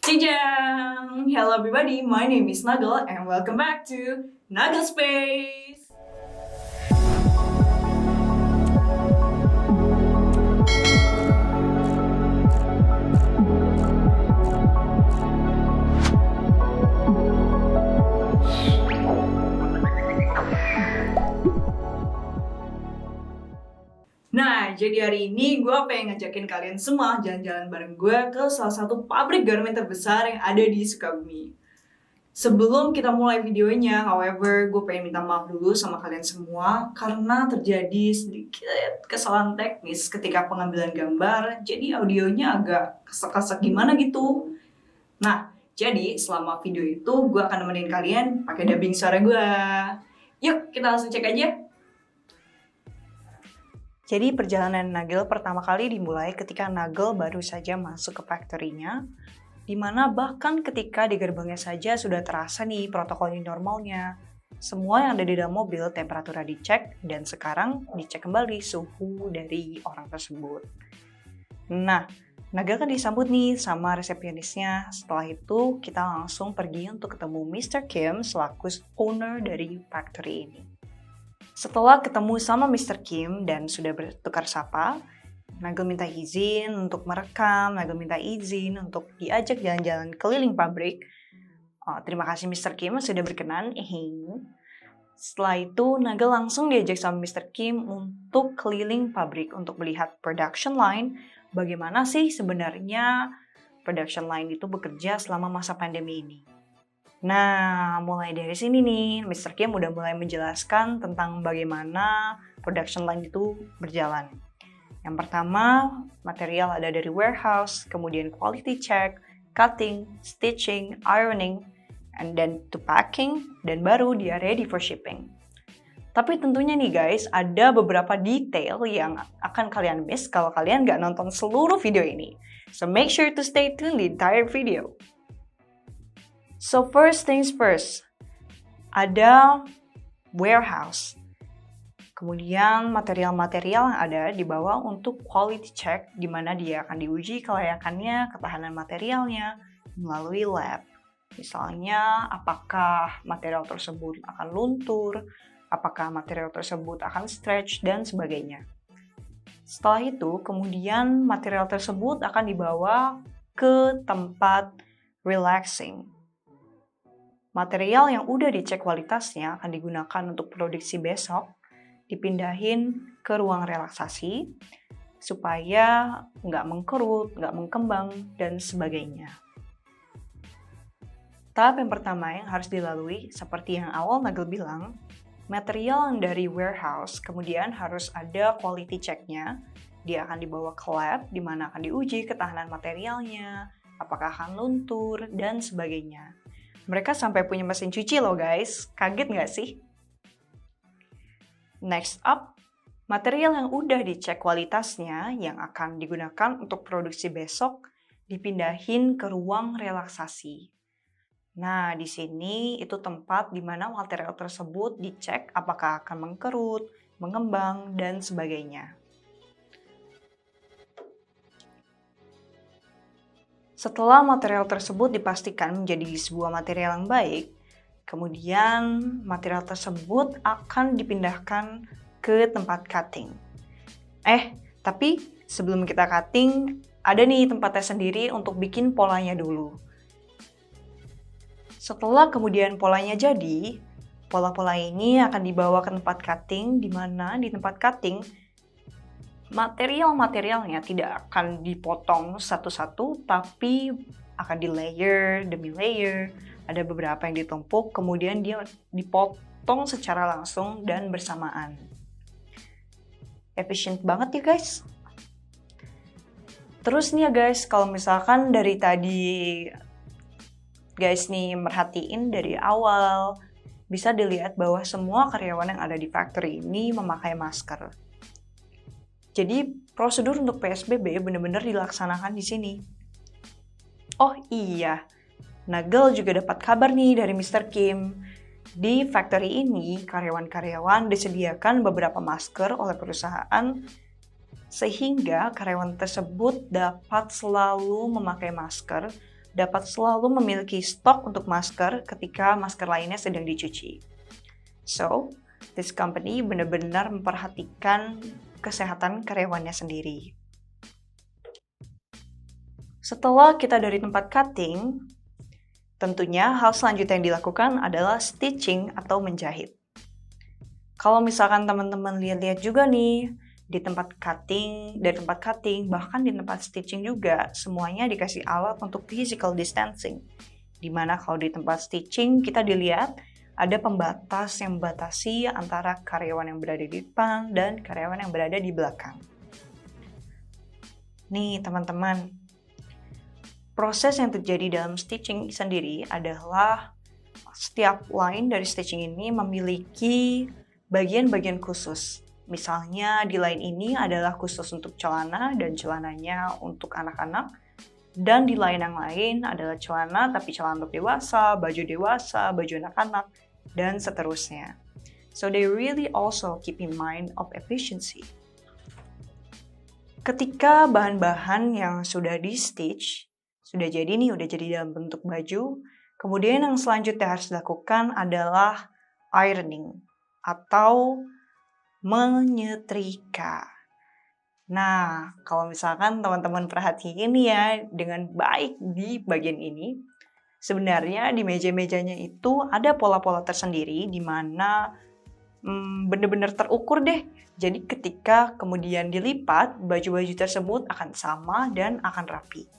Ciao! Hello everybody, my name is Nuggle and welcome back to Nuggle Space! Nah, jadi hari ini gue pengen ngajakin kalian semua jalan-jalan bareng gue ke salah satu pabrik garmen terbesar yang ada di Sukabumi. Sebelum kita mulai videonya, however, gue pengen minta maaf dulu sama kalian semua karena terjadi sedikit kesalahan teknis ketika pengambilan gambar, jadi audionya agak kesek-kesek gimana gitu. Nah, jadi selama video itu gue akan nemenin kalian pakai dubbing suara gue. Yuk, kita langsung cek aja. Jadi perjalanan Nuggle pertama kali dimulai ketika Nuggle baru saja masuk ke factory-nya, di mana bahkan ketika di gerbangnya saja sudah terasa nih protokol new normalnya. Semua yang ada di dalam mobil temperaturnya dicek, dan sekarang dicek kembali suhu dari orang tersebut. Nah, Nuggle kan disambut nih sama resepsionisnya. Setelah itu kita langsung pergi untuk ketemu Mr. Kim selaku owner dari factory ini. Setelah ketemu sama Mr. Kim dan sudah bertukar sapa, Nuggle minta izin untuk merekam, Nuggle minta izin untuk diajak jalan-jalan keliling pabrik. Terima kasih Mr. Kim sudah berkenan. Setelah itu, Nuggle langsung diajak sama Mr. Kim untuk keliling pabrik untuk melihat production line. Bagaimana sih sebenarnya production line itu bekerja selama masa pandemi ini. Nah, mulai dari sini nih, Mr. Kim udah mulai menjelaskan tentang bagaimana production line itu berjalan. Yang pertama, material ada dari warehouse, kemudian quality check, cutting, stitching, ironing, and then to packing, dan baru dia ready for shipping. Tapi tentunya nih guys, ada beberapa detail yang akan kalian miss kalau kalian nggak nonton seluruh video ini. So make sure to stay tuned the entire video. So first things first, ada warehouse. Kemudian material-material yang ada dibawa untuk quality check, di mana dia akan diuji kelayakannya, ketahanan materialnya melalui lab. Misalnya, apakah material tersebut akan luntur, apakah material tersebut akan stretch, dan sebagainya. Setelah itu, kemudian material tersebut akan dibawa ke tempat relaxing. Material yang udah dicek kualitasnya akan digunakan untuk produksi besok, dipindahin ke ruang relaksasi, supaya nggak mengkerut, nggak mengkembang, dan sebagainya. Tahap yang pertama yang harus dilalui, seperti yang awal Nuggle bilang, material yang dari warehouse kemudian harus ada quality check-nya. Dia akan dibawa ke lab, di mana akan diuji ketahanan materialnya, apakah akan luntur, dan sebagainya. Mereka sampai punya mesin cuci loh guys, kaget nggak sih? Next up, material yang udah dicek kualitasnya yang akan digunakan untuk produksi besok dipindahin ke ruang relaksasi. Nah, di sini itu tempat di mana material tersebut dicek apakah akan mengkerut, mengembang, dan sebagainya. Setelah material tersebut dipastikan menjadi sebuah material yang baik, kemudian material tersebut akan dipindahkan ke tempat cutting. Tapi sebelum kita cutting, ada nih tempatnya sendiri untuk bikin polanya dulu. Setelah kemudian polanya jadi, pola-pola ini akan dibawa ke tempat cutting, di mana di tempat cutting, material-materialnya tidak akan dipotong satu-satu, tapi akan di layer demi layer. Ada beberapa yang ditumpuk, kemudian dia dipotong secara langsung dan bersamaan. Efisien banget ya guys. Terus nih ya guys, kalau misalkan dari tadi guys nih merhatiin dari awal, bisa dilihat bahwa semua karyawan yang ada di factory ini memakai masker. Jadi prosedur untuk PSBB benar-benar dilaksanakan di sini. Oh iya, Nuggle juga dapat kabar nih dari Mr. Kim. Di factory ini, karyawan-karyawan disediakan beberapa masker oleh perusahaan sehingga karyawan tersebut dapat selalu memakai masker dapat selalu memiliki stok untuk masker ketika masker lainnya sedang dicuci. So, this company benar-benar memperhatikan kesehatan karyawannya sendiri. Setelah kita dari tempat cutting, tentunya hal selanjutnya yang dilakukan adalah stitching atau menjahit. Kalau misalkan teman-teman lihat-lihat juga nih, di tempat cutting, bahkan di tempat stitching juga, semuanya dikasih alat untuk physical distancing. Dimana kalau di tempat stitching, kita dilihat ada pembatas yang membatasi antara karyawan yang berada di depan dan karyawan yang berada di belakang. Nih teman-teman, proses yang terjadi dalam stitching sendiri adalah setiap line dari stitching ini memiliki bagian-bagian khusus. Misalnya di line ini adalah khusus untuk celana dan celananya untuk anak-anak. Dan di line yang lain adalah celana tapi celana untuk dewasa, baju anak-anak, dan seterusnya. So they really also keep in mind of efficiency. Ketika bahan-bahan yang sudah di-stitch, sudah jadi dalam bentuk baju, kemudian yang selanjutnya harus dilakukan adalah ironing atau menyetrika. Nah, kalau misalkan teman-teman perhatiin ya dengan baik di bagian ini, sebenarnya di meja-mejanya itu ada pola-pola tersendiri di mana benar-benar terukur deh. Jadi ketika kemudian dilipat, baju-baju tersebut akan sama dan akan rapi.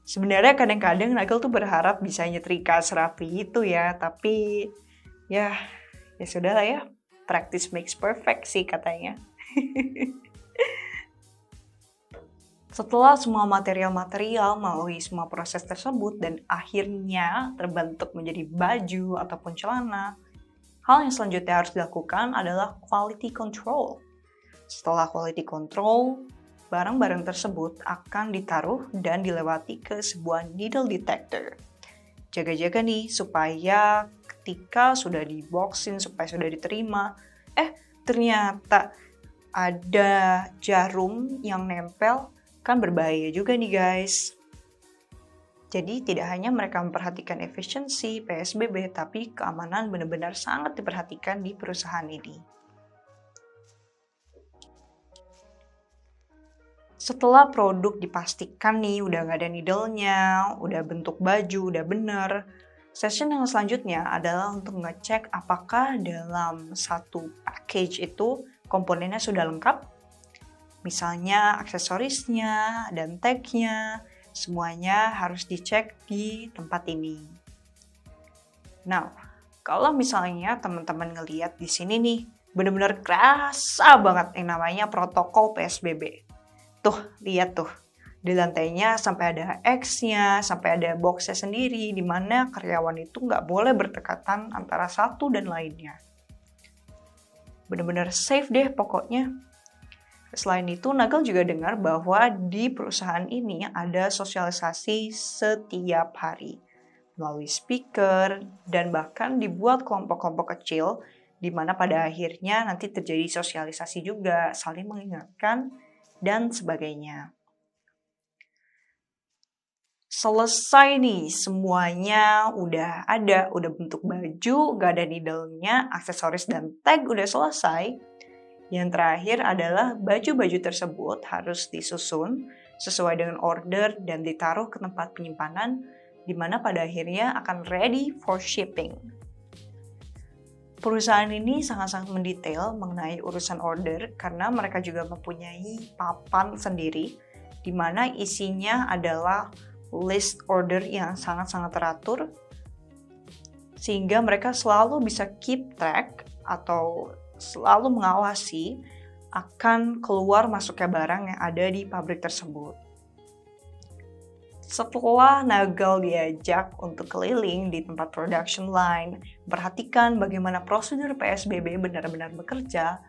Sebenarnya kadang-kadang Nagel tuh berharap bisa nyetrika serapi itu ya, tapi ya sudahlah ya. Practice makes perfect sih katanya. Setelah semua material-material melalui semua proses tersebut dan akhirnya terbentuk menjadi baju ataupun celana, hal yang selanjutnya harus dilakukan adalah quality control. Setelah quality control, barang-barang tersebut akan ditaruh dan dilewati ke sebuah needle detector. Jaga-jaga nih supaya ketika sudah diboxin, supaya sudah diterima, ternyata ada jarum yang nempel, kan berbahaya juga nih guys. Jadi tidak hanya mereka memperhatikan efisiensi PSBB, tapi keamanan benar-benar sangat diperhatikan di perusahaan ini. Setelah produk dipastikan nih udah nggak ada needle-nya, udah bentuk baju, udah bener, session yang selanjutnya adalah untuk ngecek apakah dalam satu package itu komponennya sudah lengkap. Misalnya aksesorisnya dan tag-nya, semuanya harus dicek di tempat ini. Nah, kalau misalnya teman-teman ngelihat di sini nih, benar-benar kerasa banget yang namanya protokol PSBB. Tuh, lihat tuh. Di lantainya sampai ada X-nya, sampai ada box-nya sendiri, di mana karyawan itu nggak boleh berdekatan antara satu dan lainnya. Benar-benar safe deh pokoknya. Selain itu, Nagel juga dengar bahwa di perusahaan ini ada sosialisasi setiap hari melalui speaker dan bahkan dibuat kelompok-kelompok kecil di mana pada akhirnya nanti terjadi sosialisasi juga, saling mengingatkan dan sebagainya. Selesai nih, semuanya udah ada, udah bentuk baju, gak ada needle-nya, aksesoris dan tag udah selesai. Yang terakhir adalah baju-baju tersebut harus disusun sesuai dengan order dan ditaruh ke tempat penyimpanan, di mana pada akhirnya akan ready for shipping. Perusahaan ini sangat-sangat mendetail mengenai urusan order karena mereka juga mempunyai papan sendiri, di mana isinya adalah list order yang sangat-sangat teratur sehingga mereka selalu bisa keep track atau selalu mengawasi akan keluar masuknya barang yang ada di pabrik tersebut. Setelah Nagel diajak untuk keliling di tempat production line, perhatikan bagaimana prosedur PSBB benar-benar bekerja,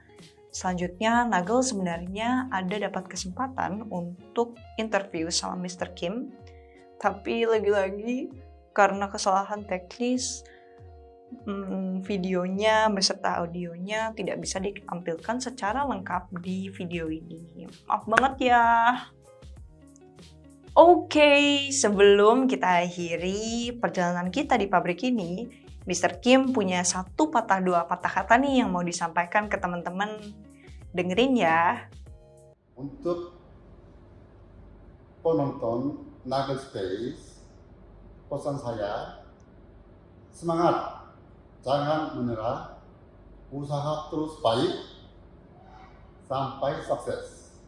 selanjutnya Nagel sebenarnya ada dapat kesempatan untuk interview sama Mr. Kim. Tapi lagi-lagi karena kesalahan teknis, videonya beserta audionya tidak bisa ditampilkan secara lengkap di video ini. Maaf banget ya. Oke, sebelum kita akhiri perjalanan kita di pabrik ini, Mr. Kim punya satu dua patah kata nih yang mau disampaikan ke teman-teman. Dengerin ya. Untuk penonton Nugget Space, pesan saya, semangat, jangan menyerah, usaha terus baik, sampai sukses.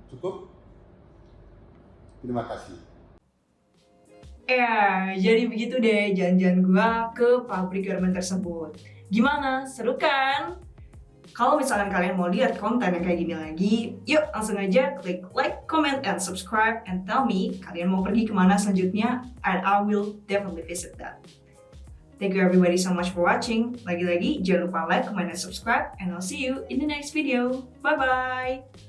Cukup? Terima kasih. Ya, jadi begitu deh jalan-jalan gua ke pabrik garmen tersebut. Gimana? Seru kan? Kalau misalkan kalian mau lihat konten yang kayak gini lagi, yuk langsung aja klik like, comment, and subscribe, and tell me kalian mau pergi kemana selanjutnya, and I will definitely visit that. Thank you everybody so much for watching. Lagi-lagi jangan lupa like, comment, and subscribe, and I'll see you in the next video. Bye-bye!